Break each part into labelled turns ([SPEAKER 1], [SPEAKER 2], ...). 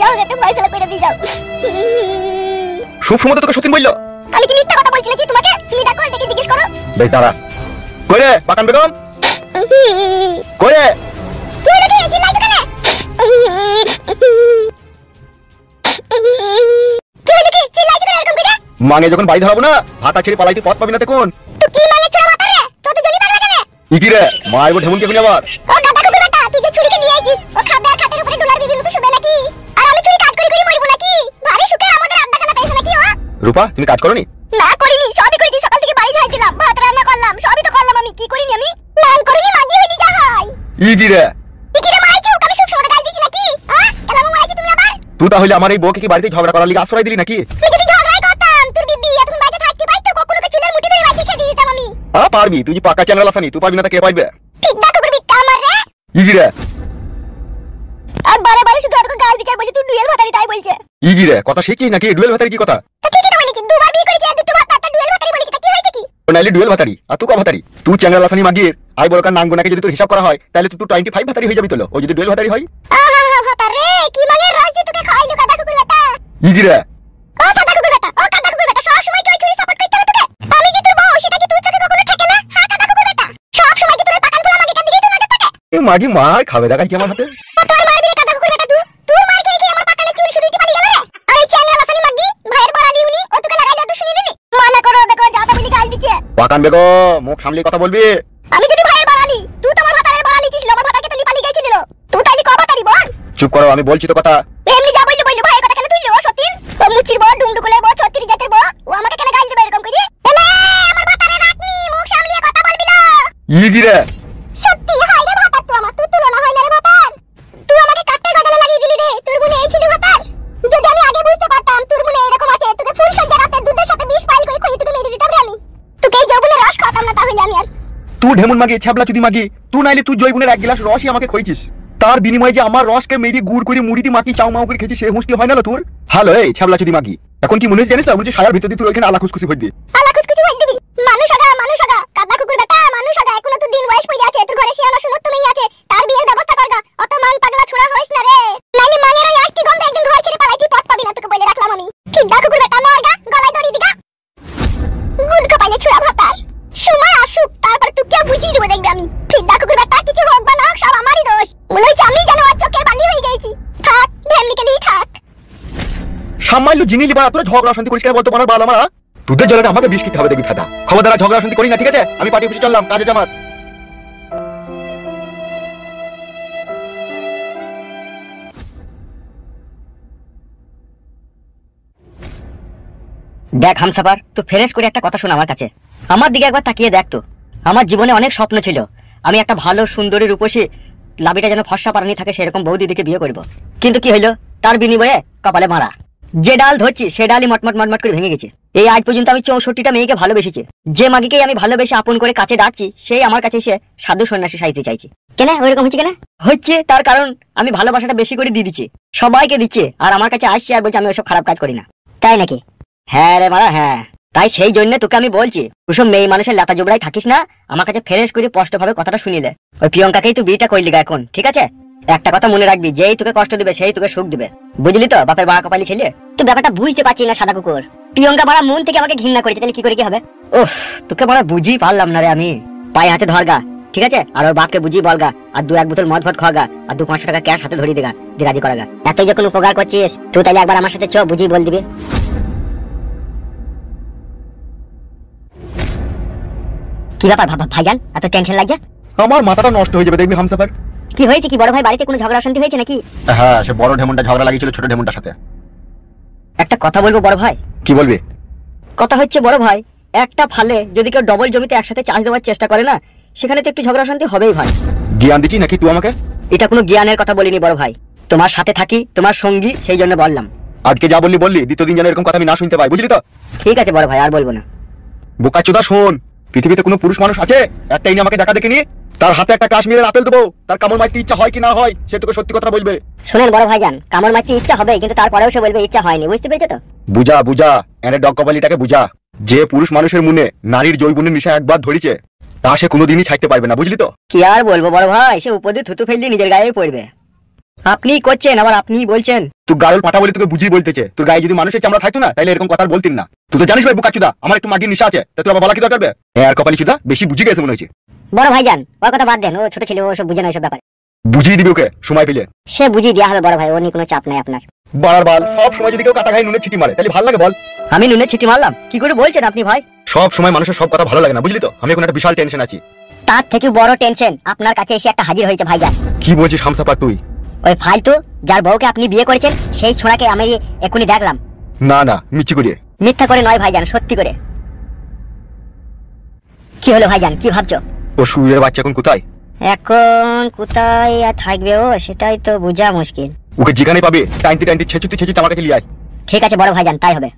[SPEAKER 1] যাও একটা ফয়সালা করে দিয়ে যাও।
[SPEAKER 2] সব সময় তোকে সতীন বললো?
[SPEAKER 1] আমি কি মিথ্যা কথা বলছি নাকি তোমাকে? তুমি ডাকো ডেকে জিজ্ঞেস করো।
[SPEAKER 2] বেশ দাঁড়া। কইরে পাকান বেগম? কইরে?
[SPEAKER 1] কি হলো কি চিল্লাইছো কেন? কি হলো কি চিল্লাইছো কেন এরকম করে?
[SPEAKER 2] মাঙে যখন বাড়ি ধরাবো না ভাতা ছেড়ে পালাইতে পথ পাবি না তখন।
[SPEAKER 1] তুই কি মানে ছোড়া মাথা রে? তুই তো জনি মারলা কেন?
[SPEAKER 2] ইকি রে মারবো ঢেমুনকে কোনি আবার?
[SPEAKER 1] ও গাদা কুকুর বেটা, তুই যে ছুরিকে নিয়ে আইছিস ও খাবে আর খাটের উপরে ডলার বিবির মতো শুবে নাকি? আর আমি ছুরি কাজ করে করে মরবো নাকি? ভারী সুখে আমাদের আড্ডাখানা পেয়েছ নাকি ও?
[SPEAKER 2] রূপা তুমি কাজ করোনি?
[SPEAKER 1] না করিনি, সবই করেছি। সকাল থেকে বাড়ি যাইছিলাম, ভাত রান্না করলাম, সবই তো করলাম। আমি কি করিনি? আমি নাম করিনি, মাগি হইলি যা হয়।
[SPEAKER 2] ইকি রে
[SPEAKER 1] ইকিরে মাইছু, আমি সব সময় গাল দিছি নাকি? হ্যাঁ কেলাম মাইছু তুমি আবার?
[SPEAKER 2] তুই তাহলে আমার এই বউকে কি বাড়িতে ঝগড়া করার লাগি আশ্রয় দিলি নাকি?
[SPEAKER 1] তুই যদি ঝগড়াই করতাম তোর বিবি এতক্ষণ বাইরে থাকতে পাইতো, কখনো চুলের মুঠি ধরে বাইরে খেয়ে দিতাম আমি।
[SPEAKER 2] পারবি তুই যে পাকা চ্যানেল আসানি, তুই পারবি না তা কে পাইবে?
[SPEAKER 1] পিডা কুকুর বিট্টা আমার রে।
[SPEAKER 2] ইকি রে
[SPEAKER 1] আর বারে বারে শুধু এতক্ষণ গাল দিছে, বলছে তুই ডুয়েল ভাতারি, তাই বলছে।
[SPEAKER 2] ইকি রে কথা শিখি নাকি? ডুয়েল ভাতারি কি কথা?
[SPEAKER 1] তো ঠিকই তো বলেছি, দুবার বিয়ে করেছি আর দুটো ভাত তার ডুয়েল ভাতারি বলেছি, তা কি হয়েছে কি?
[SPEAKER 2] নাইলে ডুয়েল ভাতারি আর তুই ক ভাতারি? তুই চ্যানেল আসানি মাগির আই বড় কার নাঙ্গনাকে যদি তোর হিসাব করা হয় তাহলে তুই 25 ভাতারি হয়ে যাবি। তোলো ও যদি ডুয়েল ভাতারি হয়।
[SPEAKER 1] আহা ভাতারে কি মানে রাজি তোকে খাইলো গাদা কুকুর বেটা।
[SPEAKER 2] ইকি রে
[SPEAKER 1] ও গাদা কুকুর বেটা, ও গাদা কুকুর বেটা, সব সময় তুই চুরি সাপোর্ট করতে হবে তোকে? আমি যে তোর বউ সেটা কি তুই চোখে কখনো থাকে না? হ্যাঁ গাদা কুকুর বেটা, সব সময় কি তোর পাকান পোলা মাগি কান দিকেই তো নজর থাকে?
[SPEAKER 2] এ মাগি মার খাবে দেখাই কি আমার হাতে?
[SPEAKER 1] তোর মারবি রে গাদা কুকুর বেটা, তুই তোর মার খেয়ে আমার পাকানে চুরি শুধু পালিয়ে গেল রে। আর এই চ্যানেল আসানি মাগি ভাইয়ের বড়ালি উনি ও তোকে লাগাইলো, তুই শুনি নিলি? মানা করো দেখো যাতা বলি গাল দিছে।
[SPEAKER 2] পাকান বেগম মুখ সামলে কথা বলবি।
[SPEAKER 1] আমি যদি ভাইয়ের বড়ালি, তুই তোমার ভাতারের বড়ালি ছিল, আমার ভাতারকে তুই পালিয়ে গেছিল। তুই তাইলি কবা তারি বল?
[SPEAKER 2] চুপ করো আমি বলছি তো কথা।
[SPEAKER 1] এমনি যা বললি বললি, ভাইয়ের কথা কেন তুইলি? ও সতীন ও মুচির বউ, ডুমডুকুলের বউ, 36 জাতের বউ, ও আমাকে কেন গাল দিবে এরকম করি? এলে আমার ভাতারে রাখনি, মুখ সামলিয়ে কথা বলবি না।
[SPEAKER 2] ইকি রে
[SPEAKER 1] সত্যি হাই রে ভাতার, তুই আমার তুই তুলনা হয় না রে ভাতার। তুই আমাকে কাটতে গদলে লাগিয়ে দিলি রে। তোর গুণে এই ছিল ভাতার? যদি আমি আগে বুঝতে পারতাম তোর গুণে এরকম আছে, তোকে ফুল সজ্জা রাতে দুধের সাথে 20 পাইল করে খইয়ে তোকে মেরে দিতাম রে আমি। তোকে এই যৌবনের রস খাওয়াতাম না তাহলে আমি আর।
[SPEAKER 2] তুই ঢেমুন মাগি ছ্যাবলা চুদি মাগি, তুই নাইলে তুই জয়গুনের 1 গ্লাস রসই আমাকে খইছিস, তার বিনিময়ে যে আমার রসকে মেরি গুড় করে মুড়িতে মাখি চাও মাও করে খেয়েছিস, সে হুঁশকি হয় না তোর? হ্যালো এই ছ্যাবলা চুদি মাগি, এখন কি মনে হচ্ছে জানিস? বলছি সায়ার ভিতর দিয়ে তুই ওইখানে আলা খুশখুশি ভর দি।
[SPEAKER 1] আলা খুশখুশি ভর দিবি? মানুষ আগা গাদা কুকুর বেটা, মানুষ আগা এখনো তো দিন বয়স পড়ে আছে। তোর ঘরে শিয়ানা সুমত মেয়ে আছে, তার বিয়ের ব্যবস্থা করগা। অত মান পাগলা ছুড়া হইস না রে, নাইলে মানের ওই আষ্টি গন্ধ একদিন ঘর ছেড়ে পালাইতে পথ পাবি না। তোকে বলে রাখলাম আমি। কিডা কুকুর বেটা মরগা, গলায় দড়ি দিগা। গুড কপালে ছুড়া ভাতার। সময় আসুক তারপর তুই কে বুঝিয়ে দেবো দেখবি আমি। কিডা কুকুর বেটা কিছু হোক বা না হোক সব আমারই দোষ। মনে হচ্ছে আমি যেন ওর চোখের বালি হয়ে গেছি। থাক ভেমনিকেলি থাক।
[SPEAKER 2] সামাইলো জিনি লিবা তোরা ঝগড়া শান্তি করিস কেন বলতো? বানার বাল আমার তোদের জন্য আমাকে বিষ খেতে হবে দেখবি ফাটা। খবরদার ঝগড়া শান্তি করি না, ঠিক আছে? আমি পার্টি অফিসে চললাম, কাজে জামাত।
[SPEAKER 3] দেখ হামসাফার, তুই ফ্রেশ করে একটা কথা শোন আমার কাছে। আমার দিকে একবার তাকিয়ে দেখ তো। আমার জীবনে অনেক স্বপ্ন ছিল, আমি একটা ভালো সুন্দরী রূপসী লাবিটা যেন ফর্সা পারানি থাকে সেরকম বৌদি দিকে বিয়ে করব। কিন্তু কি হইলো? তার বিনিময়ে কপালে মারা। যে ডাল ধরছি সে ডালই মটমট মটমট করে ভেঙে গেছে। এই আজ পর্যন্ত আমি 64টা মেয়েকে ভালোবেসেছি। যে মাগিকেই আমি ভালোবেসে আপন করে কাছে ডাকছি, সেই আমার কাছে এসে সাধু সন্ন্যাসী সাইতে চাইছে। কেন ওইরকম হচ্ছে? কেন হচ্ছে? তার কারণ আমি ভালোবাসাটা বেশি করে দিয়ে দিচ্ছি, সবাইকে দিচ্ছে, আর আমার কাছে আসছে আর বলছে আমি ওইসব খারাপ কাজ করি না। তাই নাকি? হ্যাঁ রে মারা, হ্যাঁ। তাই সেই জন্য তোকে আমি বলছি, ওসব মেয়ে মানুষের লেতা জোবড়াই থাকিস না, আমার কাছে ফ্রেশ করে স্পষ্ট ভাবে কথাটা শুনিলে। ওই প্রিয়ঙ্কাকেই তুই বিয়েটা করলি এখন, ঠিক আছে? একটা কথা মনে রাখবি, যেই তোকে কষ্ট দিবে সেই তোকে সুখ দিবে, বুঝলি তো? বাপের বাড়া কপালি ছেলে। তুই ব্যাপারটা বুঝতে পারছিস না সাদা কুকুর। প্রিয়ঙ্কা বাড়া মন থেকে আমাকে ঘৃণা করেছে, তাহলে কি করে কি হবে? ওহ, তোকে বাড়া বুঝি পারলাম না রে আমি। পায়ে হাতে ধরগা, ঠিক আছে? আর ওর বাপকে বুঝিয়ে বলগা, আর 2-1 বোতল মদ ভদ খাওয়াগা, আর 200-500 টাকা ক্যাশ হাতে ধরিয়ে দেগা, দিয়ে রাজি করাগা। এত যখন উপকার করছিস তুই, তাহলে একবার আমার সাথে চ, বুঝিয়ে বল দিবি। কি ব্যাপার ভাইজান, এত টেনশন লাগছে?
[SPEAKER 2] আমার মাথাটা নষ্ট হয়ে যাবে দেখবি হামসাফার।
[SPEAKER 3] কি হয়েছে? কি বড় ভাই বাড়িতে কোনো ঝগড়া অশান্তি হয়েছে নাকি?
[SPEAKER 2] হ্যাঁ, সে বড় ঢেমুনটা ঝগড়া লাগিয়েছিল ছোট ঢেমুনটার সাথে।
[SPEAKER 3] একটা কথা বলবো বড় ভাই।
[SPEAKER 2] কি বলবি?
[SPEAKER 3] কথা হচ্ছে বড় ভাই, একটা ফালে যদি কেউ ডবল জমিতে একসাথে চাষ দেওয়ার চেষ্টা করে না, সেখানে তো একটু ঝগড়া অশান্তি হবেই ভাই।
[SPEAKER 2] জ্ঞান দিচ্ছি নাকি তুই আমাকে?
[SPEAKER 3] এটা কোনো জ্ঞানের কথা বলিনি বড় ভাই, তোমার সাথে থাকি, তোমার সঙ্গী, সেই জন্য বললাম।
[SPEAKER 2] আজকে যা বললি দ্বিতীয় দিন যেন এরকম কথা আমি না শুনতে পাই, বুঝলি তো?
[SPEAKER 3] ঠিক আছে বড় ভাই, আর বলবো না।
[SPEAKER 2] বোকাচোদা শোন, পৃথিবীতে কোনো পুরুষ মানুষ আছে একটাই আমাকে দেখা দেখে নিয়ে তার হাতে একটা কাশ্মীরের আপেল দেবো, তার কামড় মারতে ইচ্ছা হয় কি না হয় সে তোকে সত্যি কথা বলবে।
[SPEAKER 3] শুনেন বড় ভাইজান, কামড় মারতে ইচ্ছা হবে, কিন্তু তারপরেও সে বলবে ইচ্ছা হয়নি, বুঝতে পেরেছো তো?
[SPEAKER 2] বুঝা বুঝা এনে ডগ কপালিটাকে বুঝা, যে পুরুষ মানুষের মনে নারীর জৈবনের নেশা একবার ধরেছে তা সে কোনোদিনই ছাড়তে পারবে না, বুঝলি তো?
[SPEAKER 3] কি আর বলবো বড় ভাই, সে উপর দিয়ে থুতু ফেললে নিজের গায়ে পড়বে। আপনি করছেন আবার আপনি বলছেন।
[SPEAKER 2] তুই গারল পাঠা বলে তোকে বুঝিয়ে বলতেছে, তোর গায়ে যদি মানুষের চামড়া থাকতো না তাহলে এরকম কথা আর বলতিন না। তুই তো জানিস ভাই বোকাচুদা আমার একটু মাগির নিশা আছে, তা তুই আবার বলা কি দরকার? আর কপালি চুদা বেশি বুঝে গেছে মনে হচ্ছে।
[SPEAKER 3] বড় ভাইজান ওর কথা বাদ দেন, ও ছোট ছেলে, ও সব বুঝে না এসব ব্যাপার।
[SPEAKER 2] বুঝিয়ে দিবি ওকে সময় পেলে।
[SPEAKER 3] সে বুঝিয়ে দেওয়া হবে বড় ভাই, ও নিয়ে কোনো চাপ নাই আপনার।
[SPEAKER 2] বাড়ার বাল, সব সময় যদি কেউ কাটা খাই নুনের ছিটি মারে তাহলে ভালো লাগে বল?
[SPEAKER 3] আমি নুনে ছিটি মারলাম? কি করে বলছেন আপনি ভাই?
[SPEAKER 2] সব সময় মানুষের সব কথা ভালো লাগে না বুঝলি তো। আমি এখন একটা বিশাল টেনশন আছি।
[SPEAKER 3] তার থেকে বড় টেনশন আপনার কাছে এসে একটা হাজির হয়েছে ভাইজান।
[SPEAKER 2] কি বলছিস হামসাপা তুই?
[SPEAKER 3] ওই ফালতু যার বউকে আপনি বিয়ে করেছেন সেই ছোড়াকে আমি এখনই দেখলাম।
[SPEAKER 2] না না মিচ্ছি করিয়ে।
[SPEAKER 3] মিথ্যা করে নয় ভাইজান, সত্যি করে। কি হলো ভাইজান, কি ভাবছো?
[SPEAKER 2] ও সুরের বাচ্চা এখন কোথায়?
[SPEAKER 3] এখন কোথায় আর থাকবে ও, সেটাই তো বোঝা মুশকিল।
[SPEAKER 2] ওকে যেখানে পাবে টাইনতে টাইনতে ছেচুতে ছেচুতে আমার কাছে নিয়ে আয়।
[SPEAKER 3] ঠিক আছে বড় ভাইজান, তাই হবে।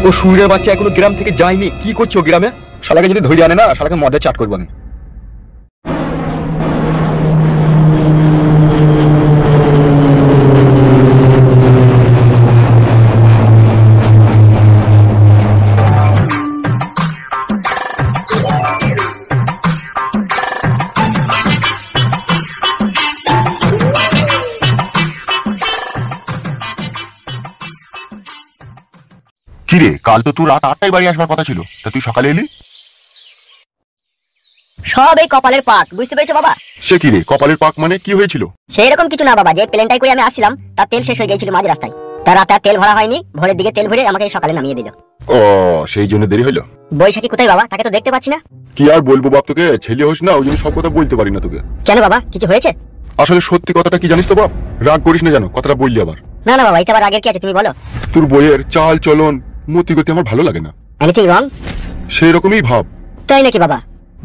[SPEAKER 2] ও সুরের বাচ্চা এখনো গ্রাম থেকে যায়নি, কি করছো গ্রামে? শালাকে যদি ধরে আনে না, শালাকে মদের চাট করবো আমি। কিরে কাল তো তুই রাত 8টায় বাড়ি আসবার কথা ছিল, তা তুই সকালে এলি?
[SPEAKER 3] সব এই কপালের পাক, বুঝতে পেরেছো বাবা?
[SPEAKER 2] সে কি রে কপালের পাক মানে কি হয়েছিল?
[SPEAKER 3] সেরকম কিছু না বাবা, যে প্লেনটাই করে আমি আসছিলাম তার তেল শেষ হয়ে গিয়েছিল মাঝ রাস্তায়। তার রাতে আর তেল ভরা হয়নি, ভোরের দিকে তেল ভরে আমাকে সকালে নামিয়ে দিল।
[SPEAKER 2] ও সেই জন্য দেরি হলো।
[SPEAKER 3] বৈশাখী কোথায় বাবা? তাকে তো দেখতে পাচ্ছি না।
[SPEAKER 2] কি আর বলবো বাপ, তোকে ছেলে হোস না ওই জন্য সব কথা বলতে পারি না তোকে।
[SPEAKER 3] কেন বাবা, কিছু হয়েছে?
[SPEAKER 2] আসলে সত্যি কথাটা কি জানিস তো বাপ, রাগ করিস না জানো কথাটা বললি আবার।
[SPEAKER 3] না না বাবা, এটা আবার আগের কি আছে তুমি বলো।
[SPEAKER 2] তোর বইয়ের চাল চলন মতিগতি আমার ভালো লাগে না।
[SPEAKER 3] Anything wrong?
[SPEAKER 2] সেই রকমই ভাব।
[SPEAKER 3] তাই নাকি বাবা?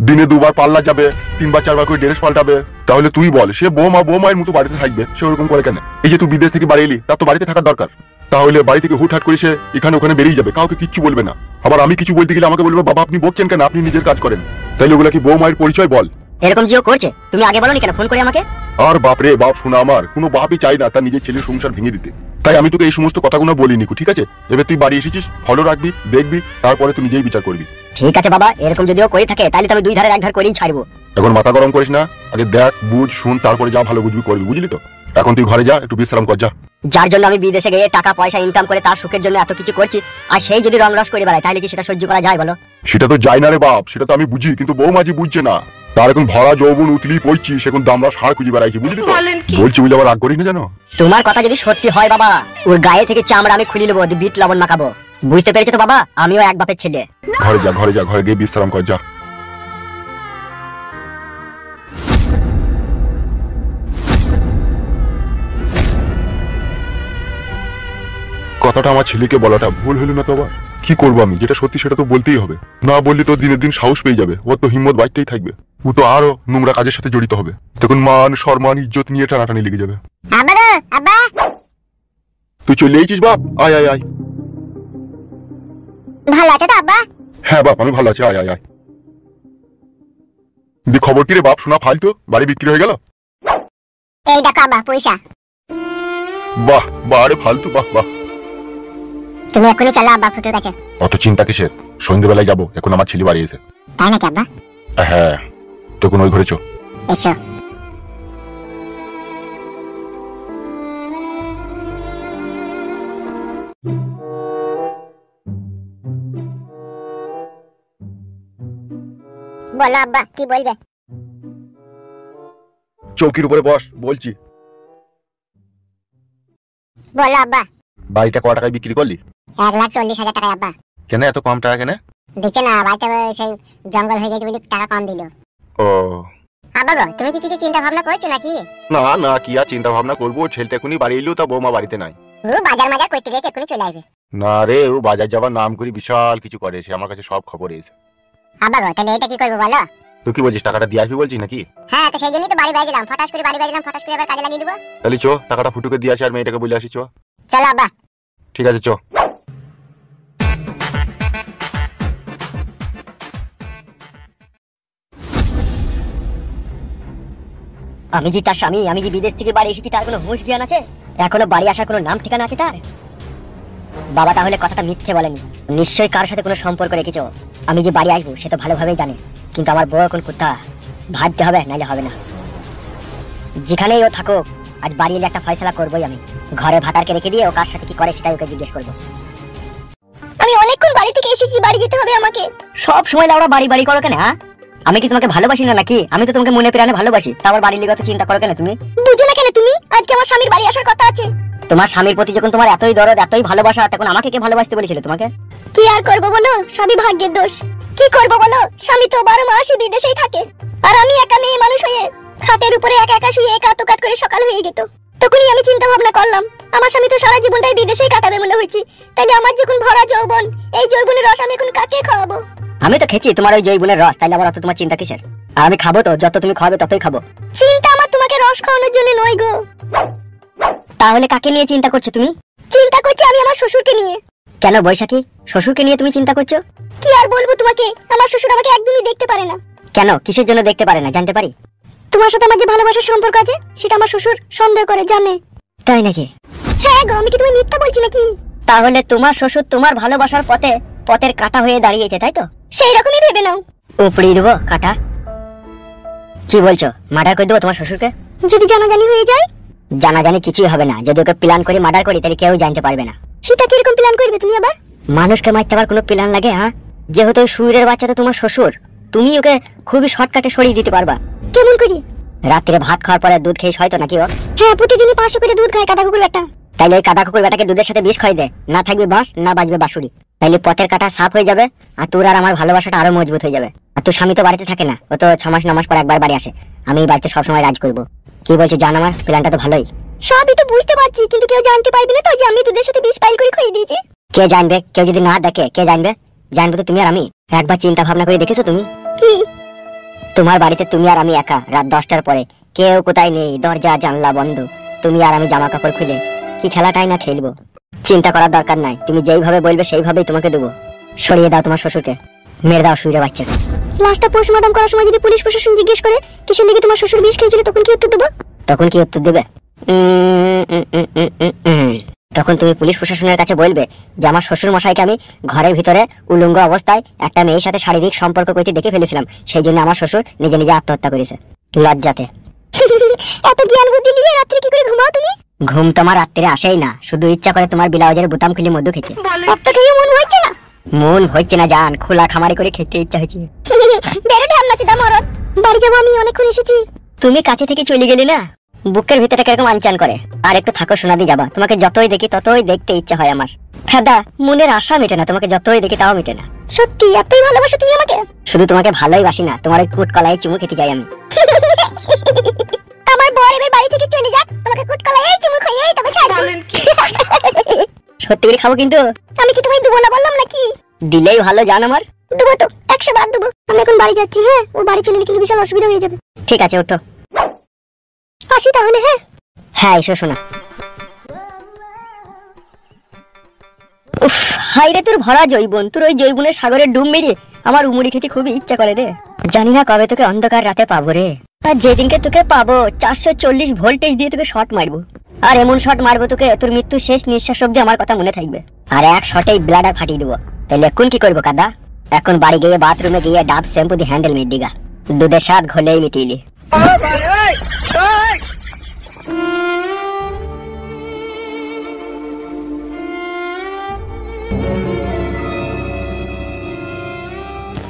[SPEAKER 2] দিনে 2বার পাল্লা যাবে, 3বার 4বার করে ড্রেস পাল্টাবে। তাহলে তুই বল সে বৌমায়ের মতো বাড়িতে থাকবে, সে ওরকম করে কেন? এই যে তুই বিদেশ থেকে বাড়ি এলি, তার তো বাড়িতে থাকার দরকার। তাহলে বাড়ি থেকে হুটহাট করে সে এখানে ওখানে বেরিয়ে যাবে, কাউকে কিচ্ছু বলবে না। আবার আমি কিছু বলতে গেলে আমাকে বলবে বাবা আপনি বকছেন কেন, আপনি নিজের কাজ করেন। তাইলে ওগুলা কি বৌমায়ের পরিচয় বল?
[SPEAKER 3] এরকম জিও করছে, তুমি আগে বলনি কেন ফোন করে আমাকে?
[SPEAKER 2] আর বাপরে বাপ শোনা, আমার কোনো বাপই চাই না তার নিজের ছেলের সংসার ভেঙে দিতে। তাই আমি তোকে এই সমস্ত কথাগুলো বলিনি, ঠিক আছে? এবার তুই বাড়ি এসেছিস, ফলো রাখবি, দেখবি, তারপরে তুই নিজেই বিচার করবি।
[SPEAKER 3] ঠিক আছে বাবা, এরকম যদিও করে থাকে তাহলে তো আমি 2 ধারের 1 ধার করেই ছাড়বো।
[SPEAKER 2] এখন মাথা গরম করিস না, আগে দেখ বুঝ শুন তারপরে যা ভালো বুঝবি করবি, বুঝলি তো? এখন তুই ঘরে যা, একটু বিশ্রাম কর যা।
[SPEAKER 3] যার জন্য আমি বিদেশে গিয়ে টাকা পয়সা ইনকাম করে তার সুখের জন্য এত কিছু করছি, আর সেই যদি রংরস করে বেড়ায় তাহলে কি সেটা সহ্য করা যায় বলো?
[SPEAKER 2] সেটা তো যায় না রে বাপ, সেটা তো আমি বুঝি, কিন্তু বৌমাজি বুঝছে না। তার এখন ভরা যৌবন উতলি পড়ছি, সেখন দামরা সার খুঁজে বেড়াইছি, বুঝলি তো? বলছি বুঝলে আবার রাগ করিস না জানো।
[SPEAKER 3] তোমার কথা যদি সত্যি হয় বাবা, ওর গায়ে থেকে চামড়া আমি খুলে নেবো, বিট লবণ মাখাবো। বুঝতে পেরেছো তো বাবা, আমিও এক বাপের ছেলে।
[SPEAKER 2] ঘরে যা, ঘরে যা, ঘরে গিয়ে বিশ্রাম কর যা। কথাটা আমার ছেলেকে বলাটা ভুল হলো না তো আবার? কি করবো আমি, যেটা সত্যি সেটা তো বলতেই হবে। না বললে তো দিনের দিন সাহস পেয়ে যাবে, ওর তো হিম্মত বাড়তেই থাকবে। ও তো আরো নোংরা কাজের সাথে জড়িত হবে, তখন মান সম্মান ইজ্জত নিয়ে টানাটানি লেগে যাবে। তুই চলে এসেছিস বাপ, আয় আয় আয়।
[SPEAKER 1] ভালো আছে তো আব্বা?
[SPEAKER 2] হ্যাঁ বাপ আমি ভালো আছি, আয় আয় আয়। দি খবর কি রে বাপ, শোনা ফালতু বাড়ি বিক্রি হয়ে গেল?
[SPEAKER 1] এই দেখো আব্বা পয়সা।
[SPEAKER 2] বাহ বাহ রে ফালতু, বাহ বাহ।
[SPEAKER 1] তুমি এখনই চলো আব্বা ফুটোর কাছে।
[SPEAKER 2] অত চিন্তা কিসের, সন্ধ্যেবেলায় যাবো, এখন আমার ছেলে বাড়ি এসে।
[SPEAKER 1] তাই নাকি আব্বা?
[SPEAKER 2] হ্যাঁ তখন ওই ঘরে চো।
[SPEAKER 1] এসো। বলো আব্বা কি বলবে?
[SPEAKER 2] চৌকির উপরে বস বলছি।
[SPEAKER 1] বলো আব্বা।
[SPEAKER 2] বাড়িটা ক টাকায় বিক্রি করলি?
[SPEAKER 1] 1,40,000 টাকা আব্বা।
[SPEAKER 2] কেন এত কম টাকা কেন?
[SPEAKER 1] দিচ্ছে না, বাড়িতে সেই জঙ্গল হয়ে গেছে বলে টাকা কম দিল।
[SPEAKER 2] ও
[SPEAKER 1] আব্বা গো, তুমি কি কিছু চিন্তা ভাবনা করছো নাকি?
[SPEAKER 2] না না, কি আর চিন্তা ভাবনা করবো, ছেলেটা এখনই বাড়ি এলো, তা বৌমা বাড়িতে নাই।
[SPEAKER 1] ও বাজার মাজার করতে গেছে, এখনই চলে আসবে।
[SPEAKER 2] না রে, ও বাজার যাবার নাম করি বিশাল কিছু করে, সে আমার কাছে সব খবর এসে।
[SPEAKER 1] আব্বা গো, তাহলে এটা কি করবো বলো?
[SPEAKER 2] তুই কি বলছিস, টাকাটা দিয়ে আসবি বলছিস নাকি?
[SPEAKER 1] হ্যাঁ, তো সেই জন্যই তো বাড়ি বাজলাম, ফটাস করে বাড়ি বাজলাম, ফটাস করে আবার কাজে লাগিয়ে দিব।
[SPEAKER 2] তাহলে চো, টাকাটা ফুটুকে দিয়ে আসি আর মেয়েটাকে বলে আসি, চো।
[SPEAKER 1] চলো আব্বা।
[SPEAKER 2] ঠিক আছে চো।
[SPEAKER 3] আমি যে তার স্বামী, আমি যে বিদেশ থেকে বাড়ি এসেছি, তার কোনো হুঁশ জ্ঞান আছে? এখনো বাড়ি আসার কোনো নাম ঠিকানা আছে তার? বাবা তাহলে কথাটা মিথ্যে বলেনি, নিশ্চয়ই কার সাথে কোনো সম্পর্ক রেখেছো। আমি যে বাড়ি আসবো সে তো ভালোভাবেই জানে, কিন্তু আমার বউ এখন কোথা ভাবতে হবে, নাইলে হবে না। যেখানেই ও থাকুক আজ বাড়ি এলে একটা ফয়সালা করবোই আমি। ঘরে ভাতারকে রেখে দিয়ে ও কার সাথে কি করে সেটাই ওকে জিজ্ঞেস করবো।
[SPEAKER 1] আমি অনেকক্ষণ বাড়ি থেকে এসেছি, বাড়ি যেতে হবে আমাকে।
[SPEAKER 3] সব সময় লাউড়া বাড়ি বাড়ি করো কেন? হ্যাঁ, আমি কি তোমাকে ভালোবাসি না নাকি? আমি তো তোমাকে মনে প্রাণে ভালোবাসি, তারপর বাড়ির লিগে তো চিন্তা করো কেন তুমি?
[SPEAKER 1] বুঝো না কেন তুমি? আজকে আমার স্বামীর বাড়ি আসার কথা আছে।
[SPEAKER 3] তোমার স্বামীর প্রতি যখন তোমার এতই দরদ এতই ভালোবাসা, তখন আমাকে কে ভালোবাসতে বলেছিল তোমাকে?
[SPEAKER 1] কি আর করবো বলো, সবই ভাগ্যের দোষ। কি করবো বলো, স্বামী তো 12 মাসই বিদেশেই থাকে, আর আমি একা মেয়ে মানুষ হয়ে খাটের উপরে একা একা শুয়ে কাত করে সকাল হয়ে যেত। তখনই আমি চিন্তা ভাবনা করলাম, আমার স্বামী তো সারা জীবনটাই বিদেশেই কাটাবে মনে হয়েছে, তাইলে আমার যখন ভরা যৌবন, এই যৌবনের রস আমি এখন কাকে খাওয়াবো?
[SPEAKER 3] আমি তো খেয়েছি তোমার ওই জৈবনের রস, তাইলে আবার অত তোমার চিন্তা কিসের? আর আমি খাবো তো, যত তুমি খাবে ততই খাবো।
[SPEAKER 1] চিন্তা আমার তোমাকে রস খাওয়ানোর জন্য নয় গো।
[SPEAKER 3] তাহলে কাকে নিয়ে চিন্তা করছো তুমি?
[SPEAKER 1] চিন্তা করছি আমি আমার শ্বশুরকে নিয়ে।
[SPEAKER 3] কেন বৈশাখী, শ্বশুরকে নিয়ে তুমি চিন্তা করছো?
[SPEAKER 1] কি আর বলবো তোমাকে, আমার শ্বশুর আমাকে একদমই দেখতে পারে না।
[SPEAKER 3] কেন, কিসের জন্য দেখতে পারে না জানতে পারি?
[SPEAKER 1] তোমার সাথে আমার যে ভালোবাসার সম্পর্ক আছে সেটা আমার শ্বশুর সন্দেহ করে, জানে।
[SPEAKER 3] তাই নাকি?
[SPEAKER 1] হ্যাঁ গো, আমি কি তুমি মিথ্যা বলছি নাকি?
[SPEAKER 3] তাহলে তোমার শ্বশুর তোমার ভালোবাসার পথের কাটা হয়ে দাঁড়িয়েছে, তাই তো?
[SPEAKER 1] সেই রকমই ভেবে নাও।
[SPEAKER 3] উপড়িয়ে দেবো কাটা। কি বলছো, মার্ডার করে দেবো তোমার শ্বশুরকে?
[SPEAKER 1] যদি জানাজানি হয়ে যায়?
[SPEAKER 3] জানাজানি কিছুই হবে না, যদি ওকে প্ল্যান করে মার্ডার করি তাহলে কেউ জানতে পারবে না।
[SPEAKER 1] সেটা কিরকম প্ল্যান করবে তুমি আবার?
[SPEAKER 3] মানুষকে মারতে আবার কোনো প্ল্যান লাগে? হ্যাঁ, যেহেতু সুরের বাচ্চা তো তোমার শ্বশুর, তুমি ওকে খুবই শর্টকাটে সরিয়ে দিতে পারবা।
[SPEAKER 1] কেমন করি?
[SPEAKER 3] রাত্রে ভাত খাওয়ার পরে দুধ খেয়ে হয়তো নাকি ও?
[SPEAKER 1] হ্যাঁ, প্রতিদিনই 500 করে দুধ খায় কাদা কুকুর বেটা।
[SPEAKER 3] তাইলে ওই কাদা কুকুর বেটাকে দুধের সাথে বিষ খাই দে, না থাকবে বাঁশ না বাজবে বাঁশুরি। তাইলে পথের কাটা সাফ হয়ে যাবে, আর তোর আর আমার ভালোবাসাটা আরো মজবুত হয়ে যাবে। আর তোর স্বামী তো বাড়িতে থাকে না, ও তো 6 মাস 9 মাস পর একবার বাড়ি আসে। আমি এই বাড়িতে সবসময় রাজ করবো। কি বলছো জান, আমার প্ল্যানটা তো ভালোই।
[SPEAKER 1] সবই তো বুঝতে পারছি, কিন্তু কেউ জানতে পারবে না তো যে আমি দুধের সাথে বিষ পাইল করে খাইয়ে দিয়েছি?
[SPEAKER 3] কে জানবে? কেউ যদি না দেখে কে জানবে? জানবে তো তুমি আর আমি। একবার চিন্তা ভাবনা করে দেখেছো তুমি?
[SPEAKER 1] কি?
[SPEAKER 3] তোমার বাড়িতে তুমি আর আমি একা, রাত 10টার পরে কেউ কোথায় নেই, দরজা জানলা বন্ধ, তুমি আর আমি জামা কাপড় খুলে কি খেলাটাই না খেলবো। চিন্তা করার দরকার নাই, তুমি যেইভাবে বলবে সেইভাবেই তোমাকে দেবো। সরিয়ে দাও তোমার শ্বশুরকে, মেরে দাও সুইরে বাচ্চাকে।
[SPEAKER 1] লাস্টটা পোস্টমর্টম করার সময় যদি পুলিশ প্রশাসন জিজ্ঞেস করে কিসের লেগে তোমার শ্বশুর বিষ খেয়েছিল, তখন কি উত্তর দেবো?
[SPEAKER 3] তখন কি উত্তর দেবে? তখন তুমি পুলিশ প্রশাসনের কাছে বলবে যে আমার শ্বশুর মশাইকে আমি ঘরের ভিতরে উলঙ্গ অবস্থায় একটা মেয়ের সাথে শারীরিক সম্পর্ক করতে দেখে ফেলেছিলাম, সেই জন্য আমার শ্বশুর নিজে নিজে আত্মহত্যা করেছে লজ্জাতে।
[SPEAKER 1] এত জ্ঞান বুদ্ধি নিয়ে রাত্রে কি করে ঘুমাও তুমি?
[SPEAKER 3] ঘুম তোমার রাত্রে আসেই না, শুধু ইচ্ছা করে তোমার ব্লাউজের বোতাম খুলে মধু খেতে।
[SPEAKER 1] একটা খেয়ে মন হচ্ছে না?
[SPEAKER 3] মন হচ্ছে না জান, খোলা খামারি করে খেতে ইচ্ছা হয়েছে।
[SPEAKER 1] বেরো ঢাম নাচে দাম মরদ। বাড়ি যাবো, আমি অনেকক্ষণ এসেছি।
[SPEAKER 3] তুমি কাছে থেকে চলে গেলে না, বুকের ভিতরে কিরকম আনচান করে। আর একটু থাকো সোনাদি, যাবা। তোমাকে যতই দেখি ততই দেখতে ইচ্ছা হয় আমার। ফেদা মনের আশা মেটে না, তোমাকে যতই দেখি তাও মেটে না।
[SPEAKER 1] সত্যি এতই ভালোবাসো তুমি আমাকে?
[SPEAKER 3] শুধু তোমাকে ভালোই বাসি না, তোমার ওই কুট কলাই চুমু খেতে চাই আমি।
[SPEAKER 1] আমার বর এবার বাড়ি থেকে চলে যাক, তোমাকে কুটকলাই এই চুমু খাইয়ে তবে ছাড়বো।
[SPEAKER 3] সত্যি করে খাবো কিন্তু।
[SPEAKER 1] আমি কি তোমায় দেবো না বললাম নাকি?
[SPEAKER 3] দিলেই ভালো জান আমার।
[SPEAKER 1] দেবো তো, 100 বার দেবো। আমি এখন বাড়ি যাচ্ছি। হ্যাঁ, ও বাড়ি চলে গেলে কিন্তু বিশাল অসুবিধা হয়ে যাবে।
[SPEAKER 3] ঠিক আছে, ওঠো।
[SPEAKER 1] আসি তাহলে। হ্যাঁ
[SPEAKER 3] হ্যাঁ, এসো শোনা। উফ, হাই রে তোর ভরা জৈবন, তোর ওই জৈবনের সাগরে ডুব মেরে আমার উমুড়ি খেতে খুবই ইচ্ছা করে রে। জানি না কবে তোকে অন্ধকার রাতে পাবো রে। আর যেদিনকে তোকে পাবো 440 ভোল্টেজ দিয়ে তোকে শট মারবো। আর এমন শট মারবো তোকে তোর মৃত্যু শেষ নিঃশ্বাস অব্দি আমার কথা মনে থাকবে। আর এক শটেই ব্লাডার ফাটিয়ে দেবো। তাহলে এখন কি করবো কাদা? এখন বাড়ি গিয়ে বাথরুমে গিয়ে ডাব শ্যাম্পু দিয়ে হ্যান্ডেল মেরে দিগা, দুধের স্বাদ ঘোলেই মিটিয়ে।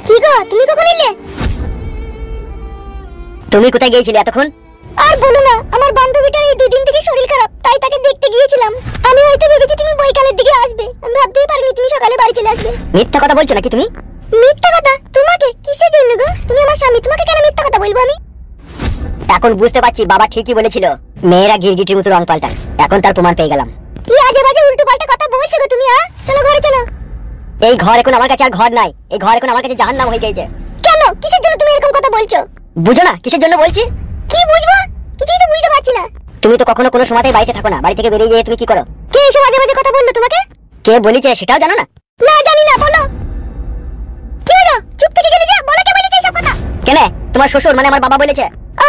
[SPEAKER 1] কি গো, তুমি কখন এলে?
[SPEAKER 3] তুমি কোথায় গিয়েছিলে এতক্ষণ?
[SPEAKER 1] আর বলো না, আমার বান্ধবীটার এই 2 দিন থেকে শরীর খারাপ, তাই তাকে দেখতে গিয়েছিলাম। আমি হয়তো ভেবেছি তুমি বৈকালের দিকে আসবে, আমি ভাবতেই পারিনি তুমি সকালে বাড়ি চলে আসবে।
[SPEAKER 3] মিথ্যা কথা বলছো নাকি তুমি?
[SPEAKER 1] মিথ্যা কথা? তোমাকে কিসের জন্য গো? তুমি আমার স্বামী, তোমাকে কেন মিথ্যা কথা বলবো আমি?
[SPEAKER 3] এখন বুঝতে পারছি বাবা ঠিকই বলেছিল, মেয়েরা গিরগিটির মতো রং পাল্টায়। এখন তার প্রমাণ পেয়ে গেলাম।
[SPEAKER 1] কি আজে বাজে উল্টো পাল্টা কথা বলছো গো তুমি? চলো ঘরে চলো।
[SPEAKER 3] এই ঘর এখন আমার কাছে আর ঘর নাই, এই ঘর এখন আমার কাছে জাহান্নাম হয়ে গেছে।
[SPEAKER 1] কেন, কিসের জন্য তুমি এরকম কথা বলছো?
[SPEAKER 3] বুঝো না কিসের জন্য বলছি?
[SPEAKER 1] কি বুঝবো? কিছুই তো বুঝতে পারছি না।
[SPEAKER 3] তুমি তো কখনো কোনো সময়তেই বাড়িতে থাকো না, বাড়ি থেকে বেরিয়ে গিয়ে তুমি কি করো?
[SPEAKER 1] কে এসব আজে বাজে কথা বললো তোমাকে?
[SPEAKER 3] কে বলেছে সেটাও জানো না?
[SPEAKER 1] না জানি না, বলো। কি হলো, চুপ থেকে গেলে যে? বলো কে বলেছে এসব কথা?
[SPEAKER 3] কেন, তোমার শ্বশুর মানে আমার বাবা বলেছে।
[SPEAKER 1] ও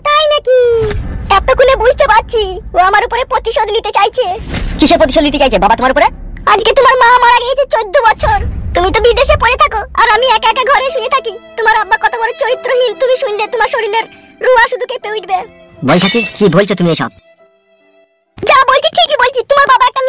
[SPEAKER 1] তাই নাকি? এতক্ষণে বুঝতে পারছি, ও আমার উপরে প্রতিশোধ নিতে চাইছে।
[SPEAKER 3] কিসের প্রতিশোধ নিতে চাইছে বাবা তোমার উপরে?
[SPEAKER 1] আজকে তোমার মা মারা গিয়েছে 14 বছর। তুমি তো বিদেশে পড়ে থাকো, আর আমি একা একা ঘরে শুয়ে থাকি। তোমার আব্বা কত বড় চরিত্রহীন, তুমি শুনলে তোমার শরীরের রুয়া শুধু কেঁপে উঠবে।
[SPEAKER 3] বৈশাখী কি বলছো তুমি এসব?
[SPEAKER 1] যা বলছি ঠিকই বলছি, তোমার বাবা একটা